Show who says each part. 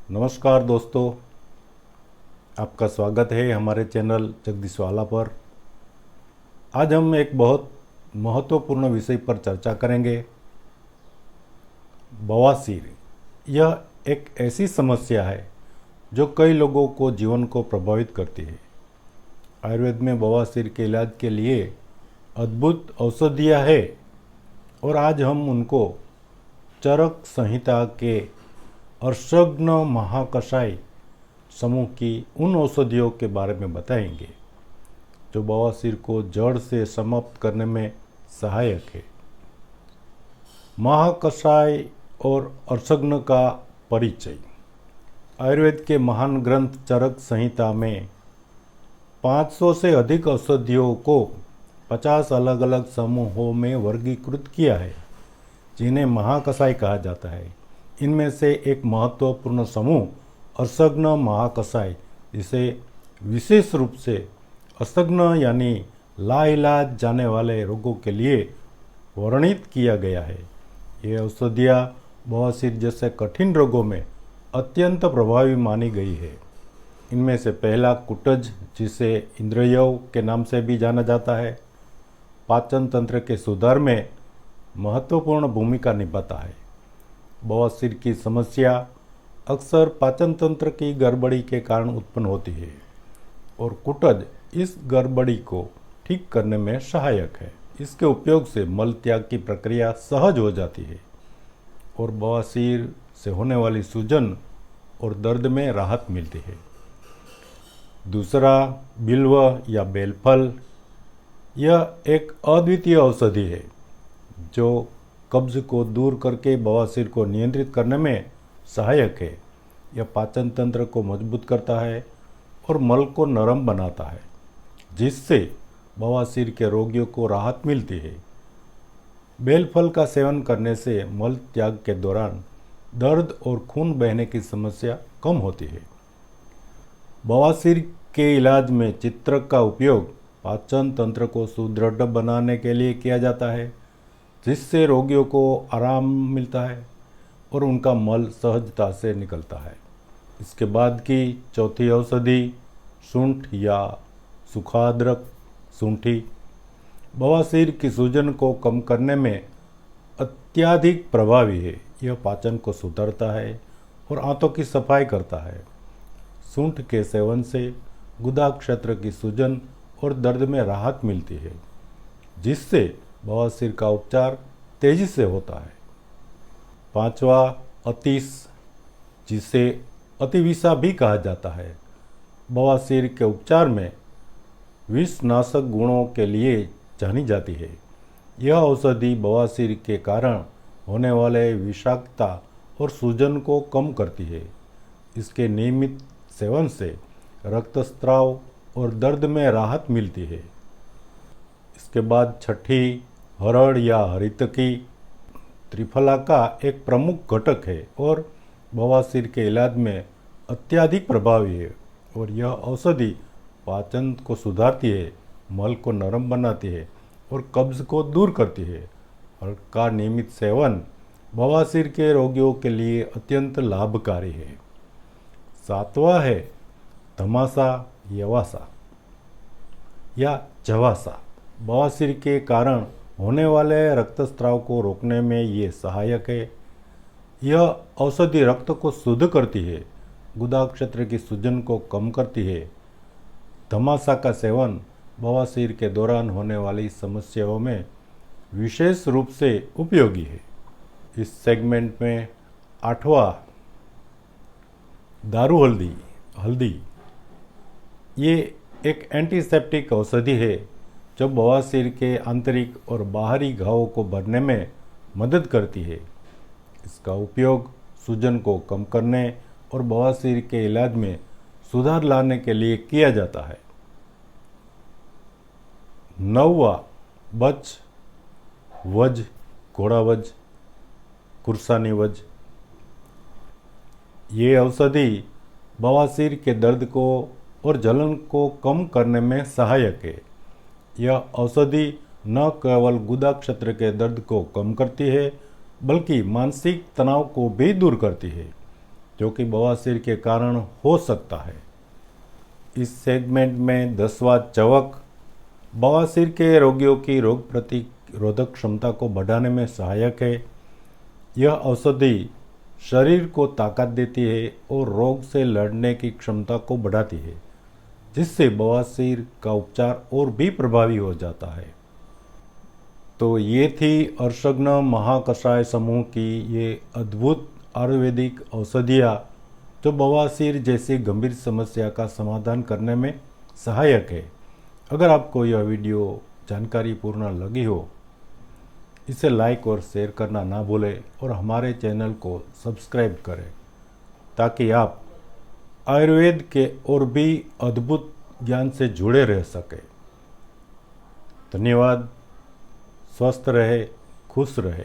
Speaker 1: नमस्कार दोस्तों, आपका स्वागत है हमारे चैनल जगदीश वाला पर। आज हम एक बहुत महत्वपूर्ण विषय पर चर्चा करेंगे। बवासीर यह एक ऐसी समस्या है जो कई लोगों को जीवन को प्रभावित करती है। आयुर्वेद में बवासीर के इलाज के लिए अद्भुत औषधियाँ हैं और आज हम उनको चरक संहिता के अर्शग्न महाकषाय समूह की उन औषधियों के बारे में बताएंगे जो बवासीर को जड़ से समाप्त करने में सहायक है। महाकषाय और अर्शग्न का परिचय। आयुर्वेद के महान ग्रंथ चरक संहिता में 500 से अधिक औषधियों को 50 अलग अलग समूहों में वर्गीकृत किया है, जिन्हें महाकषाय कहा जाता है। इनमें से एक महत्वपूर्ण समूह अर्शग्न महाकषाय, जिसे विशेष रूप से अर्शग्न यानी लाइलाज जाने वाले रोगों के लिए वर्णित किया गया है। ये औषधियाँ बवासीर जैसे कठिन रोगों में अत्यंत प्रभावी मानी गई है। इनमें से पहला कुटज, जिसे इंद्रियव के नाम से भी जाना जाता है, पाचन तंत्र के सुधार में महत्वपूर्ण भूमिका निभाता है। बवासीर की समस्या अक्सर पाचन तंत्र की गड़बड़ी के कारण उत्पन्न होती है और कुटज इस गड़बड़ी को ठीक करने में सहायक है। इसके उपयोग से मल त्याग की प्रक्रिया सहज हो जाती है और बवासीर से होने वाली सूजन और दर्द में राहत मिलती है। दूसरा, बिल्व या बेलफल। यह एक अद्वितीय औषधि है जो कब्ज को दूर करके बवासीर को नियंत्रित करने में सहायक है। यह पाचन तंत्र को मजबूत करता है और मल को नरम बनाता है, जिससे बवासीर के रोगियों को राहत मिलती है। बेलफल का सेवन करने से मल त्याग के दौरान दर्द और खून बहने की समस्या कम होती है। बवासीर के इलाज में चित्रक का उपयोग पाचन तंत्र को सुदृढ़ बनाने के लिए किया जाता है, जिससे रोगियों को आराम मिलता है और उनका मल सहजता से निकलता है। इसके बाद की चौथी औषधि सूंठ या सुखाद्रक सूंठी। बवासीर की सूजन को कम करने में अत्यधिक प्रभावी है। यह पाचन को सुधारता है और आंतों की सफाई करता है। सूंठ के सेवन से गुदा क्षेत्र की सूजन और दर्द में राहत मिलती है, जिससे बवासीर का उपचार तेजी से होता है। पांचवा, अतीस, जिसे अतिविषा भी कहा जाता है, बवासीर के उपचार में विषनाशक गुणों के लिए जानी जाती है। यह औषधि बवासीर के कारण होने वाले विषाक्तता और सूजन को कम करती है। इसके नियमित सेवन से रक्तस्राव और दर्द में राहत मिलती है। इसके बाद छठी, हरड़ या हरितकी। त्रिफला का एक प्रमुख घटक है और बवासीर के इलाज में अत्यधिक प्रभावी है और यह औषधि पाचन को सुधारती है, मल को नरम बनाती है और कब्ज को दूर करती है। हरड़ का नियमित सेवन बवासीर के रोगियों के लिए अत्यंत लाभकारी है। सातवां है धमासा, यवासा या जवासा। बवासीर के कारण होने वाले रक्तस्राव को रोकने में ये सहायक है। यह औषधि रक्त को शुद्ध करती है, गुदा क्षेत्र की सूजन को कम करती है। धमासा का सेवन बवासीर के दौरान होने वाली समस्याओं में विशेष रूप से उपयोगी है। इस सेगमेंट में आठवां, दारू हल्दी। हल्दी ये एक एंटीसेप्टिक औषधि है जो बवासीर के आंतरिक और बाहरी घावों को भरने में मदद करती है। इसका उपयोग सूजन को कम करने और बवासीर के इलाज में सुधार लाने के लिए किया जाता है। नौवां, बच, वज, घोड़ावज, कुर्सानी वज। ये औषधि बवासीर के दर्द को और जलन को कम करने में सहायक है। यह औषधि न केवल गुदा क्षेत्र के दर्द को कम करती है, बल्कि मानसिक तनाव को भी दूर करती है। जो कि बवासीर के कारण हो सकता है। इस सेगमेंट में 10वां चवक बवासीर के रोगियों की रोग प्रतिरोधक क्षमता को बढ़ाने में सहायक है। यह औषधि शरीर को ताकत देती है और रोग से लड़ने की क्षमता को बढ़ाती है, जिससे बवासीर का उपचार और भी प्रभावी हो जाता है। तो ये थी अर्शग्न महाकषाय समूह की ये अद्भुत आयुर्वेदिक औषधियाँ जो बवासीर जैसी गंभीर समस्या का समाधान करने में सहायक है। अगर आपको यह वीडियो जानकारी पूर्ण लगी हो, इसे लाइक और शेयर करना ना भूलें और हमारे चैनल को सब्सक्राइब करें ताकि आप आयुर्वेद के और भी अद्भुत ज्ञान से जुड़े रह सकें। धन्यवाद। स्वस्थ रहे, खुश रहे।